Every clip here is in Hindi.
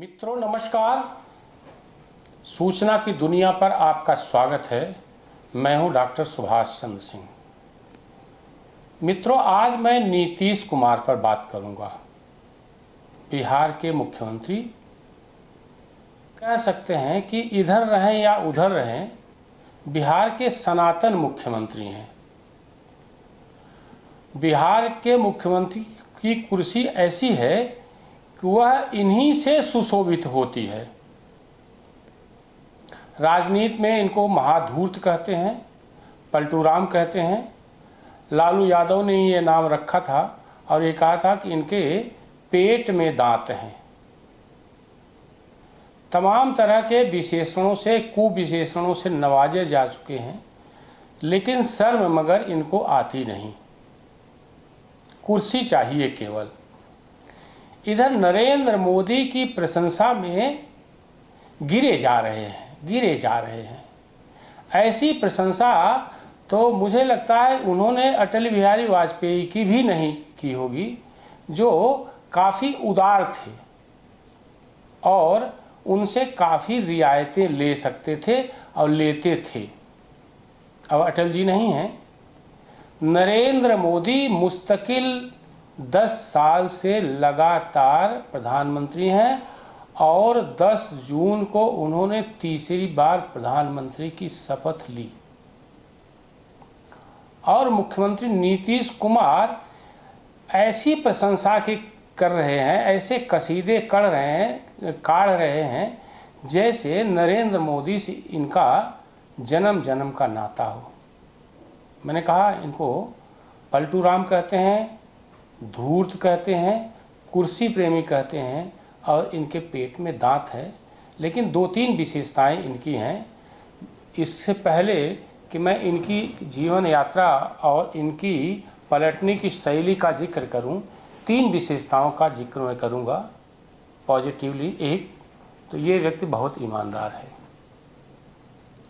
मित्रों नमस्कार। सूचना की दुनिया पर आपका स्वागत है। मैं हूं डॉक्टर सुभाष चंद्र सिंह। मित्रों, आज मैं नीतीश कुमार पर बात करूंगा। बिहार के मुख्यमंत्री, कह सकते हैं कि इधर रहें या उधर रहें, बिहार के सनातन मुख्यमंत्री हैं। बिहार के मुख्यमंत्री की कुर्सी ऐसी है कि वह इन्हीं से सुशोभित होती है। राजनीति में इनको महाधूर्त कहते हैं, पलटूराम कहते हैं। लालू यादव ने ये नाम रखा था और ये कहा था कि इनके पेट में दांत हैं। तमाम तरह के विशेषणों से, कुविशेषणों से नवाजे जा चुके हैं, लेकिन शर्म मगर इनको आती नहीं। कुर्सी चाहिए केवल। इधर नरेंद्र मोदी की प्रशंसा में गिरे जा रहे हैं। ऐसी प्रशंसा तो मुझे लगता है उन्होंने अटल बिहारी वाजपेयी की भी नहीं की होगी, जो काफ़ी उदार थे और उनसे काफ़ी रियायतें ले सकते थे और लेते थे। अब अटल जी नहीं हैं। नरेंद्र मोदी मुस्तकिल 10 साल से लगातार प्रधानमंत्री हैं और 10 जून को उन्होंने तीसरी बार प्रधानमंत्री की शपथ ली। और मुख्यमंत्री नीतीश कुमार ऐसी प्रशंसा की कर रहे हैं, ऐसे कसीदे काढ़ रहे हैं जैसे नरेंद्र मोदी से इनका जन्म जन्म का नाता हो। मैंने कहा, इनको पलटूराम कहते हैं, धूर्त कहते हैं, कुर्सी प्रेमी कहते हैं और इनके पेट में दांत है। लेकिन 2-3 विशेषताएं इनकी हैं। इससे पहले कि मैं इनकी जीवन यात्रा और इनकी पलटने की शैली का जिक्र करूं, 3 विशेषताओं का जिक्र मैं करूंगा पॉजिटिवली। एक तो ये व्यक्ति बहुत ईमानदार है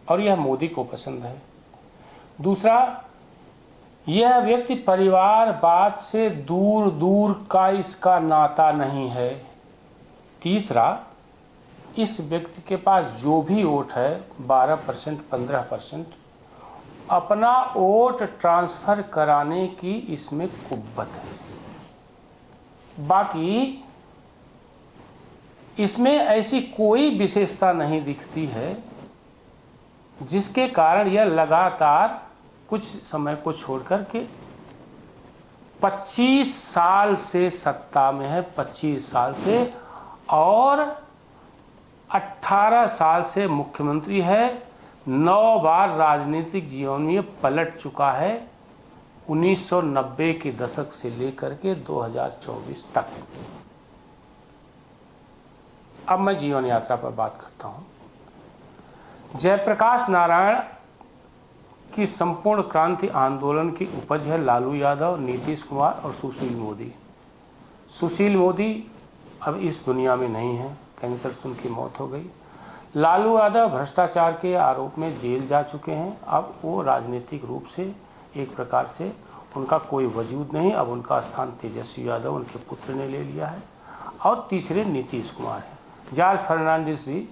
और यह मोदी को पसंद है। दूसरा, यह व्यक्ति परिवारवाद से दूर दूर का इसका नाता नहीं है। तीसरा, इस व्यक्ति के पास जो भी वोट है 12%, 15%, अपना वोट ट्रांसफ़र कराने की इसमें कुव्वत है। बाकी इसमें ऐसी कोई विशेषता नहीं दिखती है जिसके कारण यह लगातार कुछ समय को छोड़कर के 25 साल से सत्ता में है, 25 साल से, और 18 साल से मुख्यमंत्री है। 9 बार राजनीतिक जीवन में पलट चुका है, 1990 के दशक से लेकर के 2024 तक। अब मैं जीवन यात्रा पर बात करता हूं। जयप्रकाश नारायण की संपूर्ण क्रांति आंदोलन की उपज है लालू यादव, नीतीश कुमार और सुशील मोदी। सुशील मोदी अब इस दुनिया में नहीं है, कैंसर से उनकी मौत हो गई। लालू यादव भ्रष्टाचार के आरोप में जेल जा चुके हैं। अब वो राजनीतिक रूप से एक प्रकार से उनका कोई वजूद नहीं। अब उनका स्थान तेजस्वी यादव, उनके पुत्र ने ले लिया है। और तीसरे नीतीश कुमार हैं। जॉर्ज फर्नांडिस भी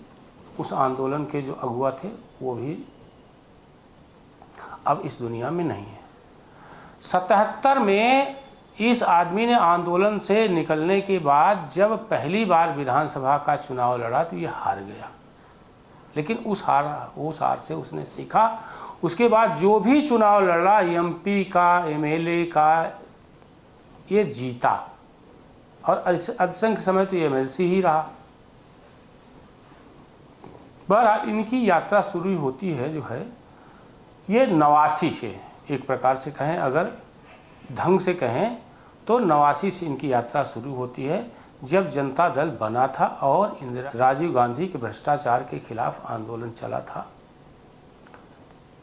उस आंदोलन के जो अगुआ थे, वो भी अब इस दुनिया में नहीं है। 77 में इस आदमी ने आंदोलन से निकलने के बाद जब पहली बार विधानसभा का चुनाव लड़ा तो ये हार गया। लेकिन उस हार से उसने सीखा। उसके बाद जो भी चुनाव लड़ा, एमपी का, एमएलए का, ये जीता और अधिसंख्य समय तो एमएलसी ही रहा। बहरहाल इनकी यात्रा शुरू होती है जो है ये 89 से, एक प्रकार से कहें, अगर ढंग से कहें तो 89 से इनकी यात्रा शुरू होती है, जब जनता दल बना था और राजीव गांधी के भ्रष्टाचार के खिलाफ आंदोलन चला था।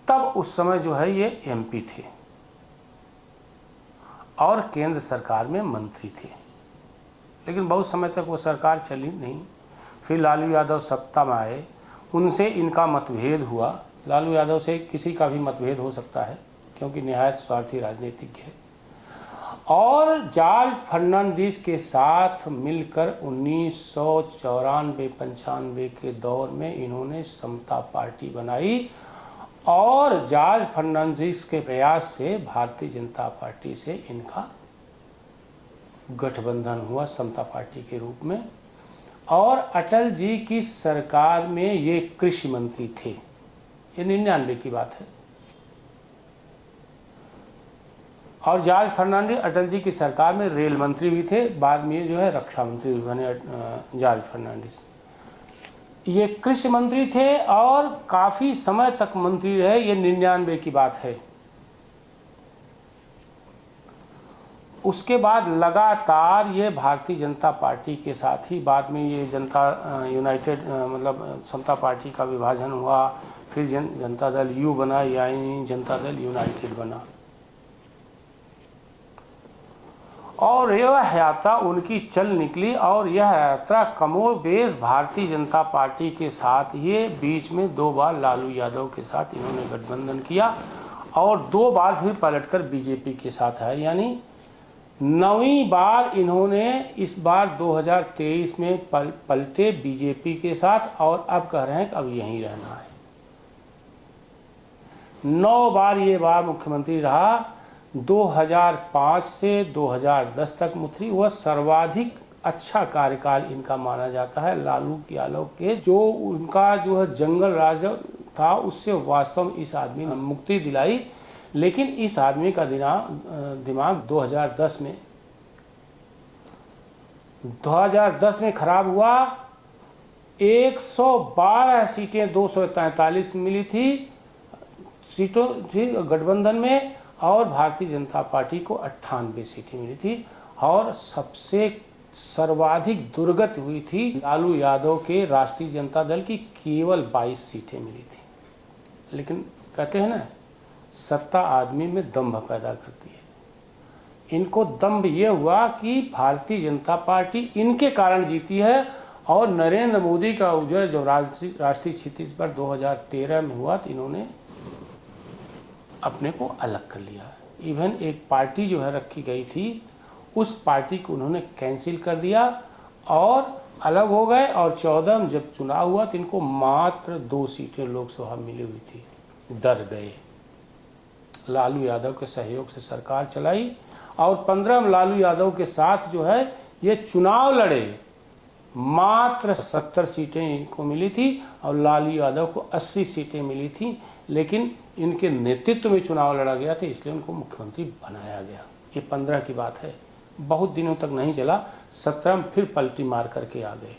तब उस समय जो है ये एमपी थे और केंद्र सरकार में मंत्री थे। लेकिन बहुत समय तक वो सरकार चली नहीं। फिर लालू यादव सत्ता में आए, उनसे इनका मतभेद हुआ। लालू यादव से किसी का भी मतभेद हो सकता है क्योंकि निहायत स्वार्थी राजनीतिज्ञ है। और जॉर्ज फर्नांडिस के साथ मिलकर 1994-95 के दौर में इन्होंने समता पार्टी बनाई और जॉर्ज फर्नांडिस के प्रयास से भारतीय जनता पार्टी से इनका गठबंधन हुआ समता पार्टी के रूप में। और अटल जी की सरकार में ये कृषि मंत्री थे, ये 99 की बात है। और जॉर्ज फर्नांडिस अटल जी की सरकार में रेल मंत्री भी थे, बाद में जो है रक्षा मंत्री भी बने जॉर्ज फर्नांडिस। ये कृषि मंत्री थे और काफ़ी समय तक मंत्री रहे, ये 99 की बात है। उसके बाद लगातार ये भारतीय जनता पार्टी के साथ ही, बाद में ये जनता यूनाइटेड मतलब समता पार्टी का विभाजन हुआ, फिर जनता दल यू बना, यानी जनता दल यूनाइटेड बना। और यह यात्रा उनकी चल निकली और यह यात्रा कमोबेश भारतीय जनता पार्टी के साथ, ये बीच में 2 बार लालू यादव के साथ इन्होंने गठबंधन किया और 2 बार फिर पलटकर बीजेपी के साथ है, यानी 9वीं बार इन्होंने इस बार 2023 में पलटे बीजेपी के साथ और अब कह रहे हैं कि अब यहीं रहना है। 9 बार ये बार मुख्यमंत्री रहा। 2005 से 2010 तक मुख्यमंत्री, वह सर्वाधिक अच्छा कार्यकाल इनका माना जाता है लालू यादव के। जो उनका जो है जंगल राज था उससे वास्तव में इस आदमी ने मुक्ति दिलाई, लेकिन इस आदमी का दिमाग 2010 में खराब हुआ। 112 सीटें 243 मिली थी सीटों गठबंधन में और भारतीय जनता पार्टी को 98 सीटें मिली थी और सबसे सर्वाधिक दुर्गति हुई थी लालू यादव के राष्ट्रीय जनता दल की, केवल 22 सीटें मिली थी। लेकिन कहते हैं ना, सत्ता आदमी में दंभ पैदा करती है। इनको दंभ ये हुआ कि भारतीय जनता पार्टी इनके कारण जीती है और नरेंद्र मोदी का उदय जब राष्ट्रीय क्षितिज पर 2013 में हुआ तो इन्होंने अपने को अलग कर लिया। इवन एक पार्टी जो है रखी गई थी उस पार्टी को उन्होंने कैंसिल कर दिया और अलग हो गए। और 14 में जब चुनाव हुआ तो इनको मात्र 2 सीटें लोकसभा मिली हुई थी, डर गए। लालू यादव के सहयोग से सरकार चलाई और 15 में लालू यादव के साथ जो है ये चुनाव लड़े। मात्र 70 सीटें इनको मिली थी और लालू यादव को 80 सीटें मिली थी, लेकिन इनके नेतृत्व में चुनाव लड़ा गया था, इसलिए उनको मुख्यमंत्री बनाया गया। ये 15 की बात है, बहुत दिनों तक नहीं चला। 17 में फिर पलटी मार करके आ गए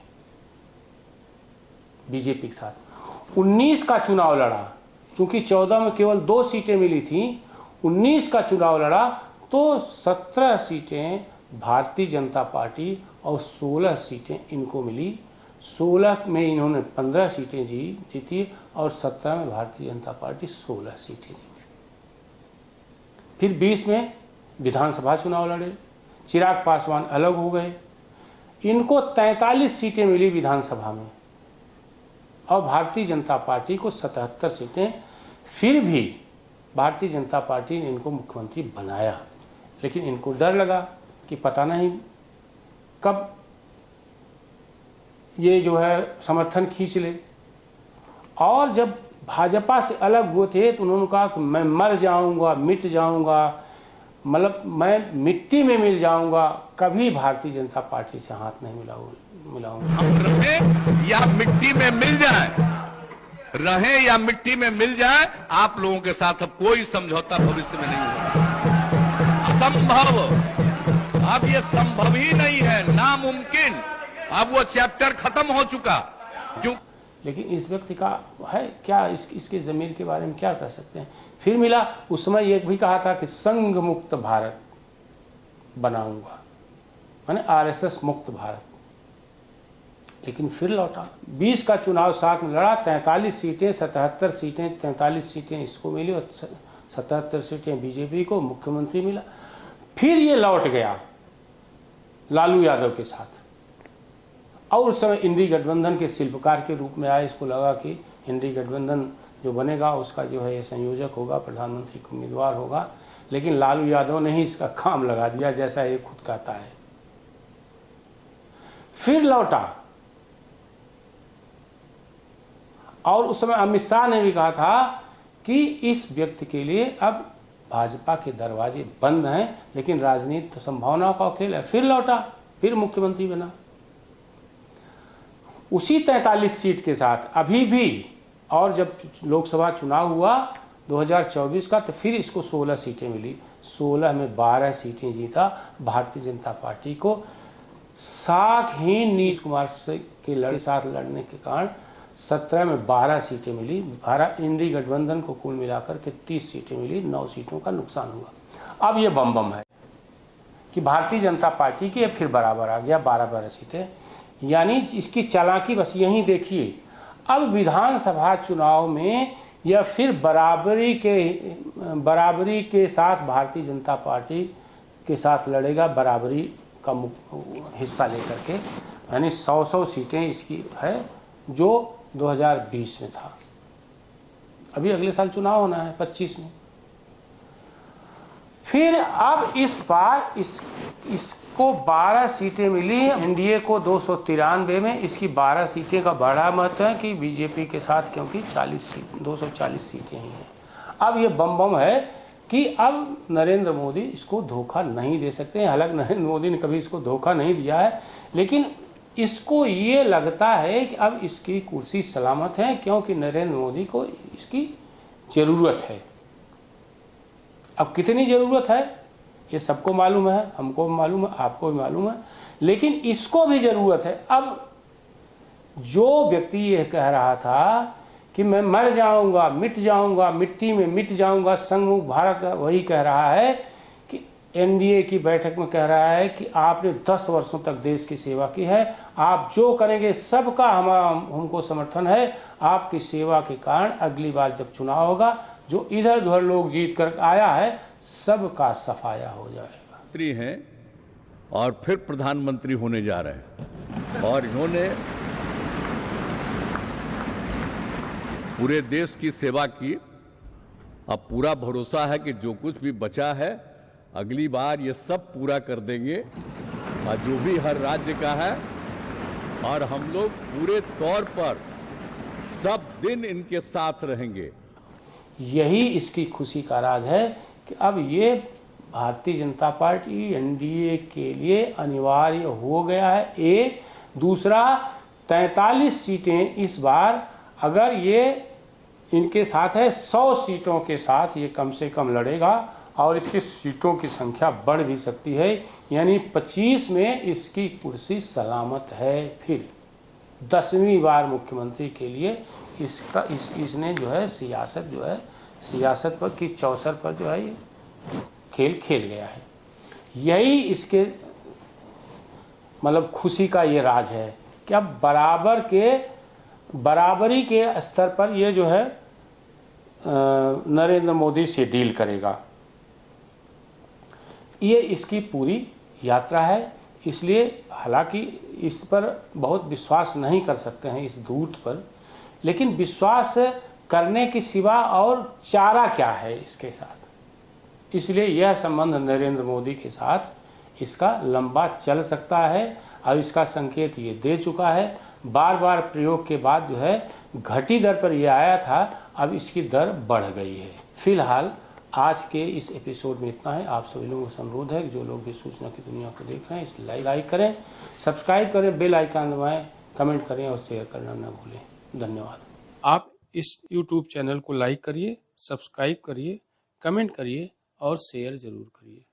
बीजेपी के साथ। 19 का चुनाव लड़ा, चूंकि 14 में केवल 2 सीटें मिली थी, 19 का चुनाव लड़ा तो 17 सीटें भारतीय जनता पार्टी और 16 सीटें इनको मिली। 16 में इन्होंने 15 सीटें जीती और 17 में भारतीय जनता पार्टी 16 सीटें जीती। फिर 20 में विधानसभा चुनाव लड़े, चिराग पासवान अलग हो गए, इनको 43 सीटें मिली विधानसभा में और भारतीय जनता पार्टी को 77 सीटें। फिर भी भारतीय जनता पार्टी ने इनको मुख्यमंत्री बनाया, लेकिन इनको डर लगा कि पता नहीं कब ये जो है समर्थन खींच ले। और जब भाजपा से अलग हुए थे तो उन्होंने कहा कि मैं मर जाऊंगा, मिट जाऊंगा, मतलब मैं मिट्टी में मिल जाऊंगा, कभी भारतीय जनता पार्टी से हाथ नहीं मिलाऊंगा। हम रहे या मिट्टी में मिल जाए, रहे या मिट्टी में मिल जाए, आप लोगों के साथ अब कोई समझौता भविष्य में नहीं होगा। असंभव, अब ये संभव ही नहीं है, नामुमकिन। अब वो चैप्टर खत्म हो चुका। क्यों? लेकिन इस व्यक्ति का है क्या, इसके ज़मीर के बारे में क्या कह सकते हैं। फिर मिला, उस समय ये भी कहा था कि संघ मुक्त भारत बनाऊंगा, माने आरएसएस मुक्त भारत, लेकिन फिर लौटा। 20 का चुनाव साथ में लड़ा, 43 सीटें 77 सीटें 43 सीटें इसको मिली और 77 सीटें बीजेपी को, मुख्यमंत्री मिला। फिर ये लौट गया लालू यादव के साथ और उस समय इंडी गठबंधन के शिल्पकार के रूप में आया। इसको लगा कि इंडी गठबंधन जो बनेगा उसका जो है ये संयोजक होगा, प्रधानमंत्री का उम्मीदवार होगा। लेकिन लालू यादव ने ही इसका काम लगा दिया, जैसा ये खुद कहता है। फिर लौटा और उस समय अमित शाह ने भी कहा था कि इस व्यक्ति के लिए अब भाजपा के दरवाजे बंद हैं, लेकिन राजनीति तो संभावनाओं का खेल है। फिर लौटा, फिर मुख्यमंत्री बना उसी 43 सीट के साथ अभी भी। और जब लोकसभा चुनाव हुआ 2024 का तो फिर इसको 16 सीटें मिली। 16 में 12 सीटें जीता भारतीय जनता पार्टी को। साखहीन नीतीश कुमार के साथ लड़ने के कारण 17 में 12 सीटें मिली। इंडी गठबंधन को कुल मिलाकर के 30 सीटें मिली, 9 सीटों का नुकसान हुआ। अब ये बम है कि भारतीय जनता पार्टी के फिर बराबर आ गया 12-12 सीटें। यानी इसकी चालाकी बस यहीं देखिए। अब विधानसभा चुनाव में यह फिर बराबरी के साथ भारतीय जनता पार्टी के साथ लड़ेगा, बराबरी का हिस्सा लेकर के। यानी 100 सीटें इसकी है जो 2020 में था। अभी अगले साल चुनाव होना है 25 में। फिर अब इस बार इसको 12 सीटें मिली, एनडीए को 293 में। इसकी 12 सीटें का बड़ा महत्व है कि बीजेपी के साथ, क्योंकि 240 सीटें ही हैं। अब ये बम है कि अब नरेंद्र मोदी इसको धोखा नहीं दे सकते हैं। हालांकि नरेंद्र मोदी ने कभी इसको धोखा नहीं दिया है, लेकिन इसको ये लगता है कि अब इसकी कुर्सी सलामत है, क्योंकि नरेंद्र मोदी को इसकी ज़रूरत है। अब कितनी ज़रूरत है ये सबको मालूम है, हमको भी मालूम है, आपको भी मालूम है, लेकिन इसको भी ज़रूरत है। अब जो व्यक्ति ये कह रहा था कि मैं मर जाऊंगा, मिट जाऊंगा, मिट्टी में मिट जाऊंगा, संघमुख भारत, वही कह रहा है कि एनडीए की बैठक में कह रहा है कि आपने 10 वर्षों तक देश की सेवा की है, आप जो करेंगे सबका हमको समर्थन है। आपकी सेवा के कारण अगली बार जब चुनाव होगा, जो इधर उधर लोग जीत कर आया है, सबका सफाया हो जाएगा। हैं और फिर प्रधानमंत्री होने जा रहे हैं और इन्होंने पूरे देश की सेवा की। अब पूरा भरोसा है कि जो कुछ भी बचा है अगली बार ये सब पूरा कर देंगे, और जो भी हर राज्य का है, और हम लोग पूरे तौर पर सब दिन इनके साथ रहेंगे। यही इसकी खुशी का राज है कि अब ये भारतीय जनता पार्टी एनडीए के लिए अनिवार्य हो गया है। एक दूसरा 43 सीटें इस बार अगर ये इनके साथ है, 100 सीटों के साथ ये कम से कम लड़ेगा और इसकी सीटों की संख्या बढ़ भी सकती है। यानी 25 में इसकी कुर्सी सलामत है। फिर 10वीं बार मुख्यमंत्री के लिए इसने जो है सियासत पर की चौसर पर जो है ये खेल गया है। यही इसके मतलब खुशी का ये राज है कि अब बराबरी के स्तर पर ये जो है नरेंद्र मोदी से डील करेगा। ये इसकी पूरी यात्रा है। इसलिए हालांकि इस पर बहुत विश्वास नहीं कर सकते हैं इस दूत पर, लेकिन विश्वास करने के सिवा और चारा क्या है इसके साथ। इसलिए यह संबंध नरेंद्र मोदी के साथ इसका लंबा चल सकता है और इसका संकेत ये दे चुका है। बार बार प्रयोग के बाद जो है घटी दर पर यह आया था, अब इसकी दर बढ़ गई है। फिलहाल आज के इस एपिसोड में इतना है। आप सभी लोगों से अनुरोध है कि जो लोग भी सूचना की दुनिया को देख रहे हैं, इस लाइक करें, सब्सक्राइब करें, बेल आइकन दबाएं, कमेंट करें और शेयर करना न भूलें। धन्यवाद। आप इस YouTube चैनल को लाइक करिए, सब्सक्राइब करिए, कमेंट करिए और शेयर जरूर करिए।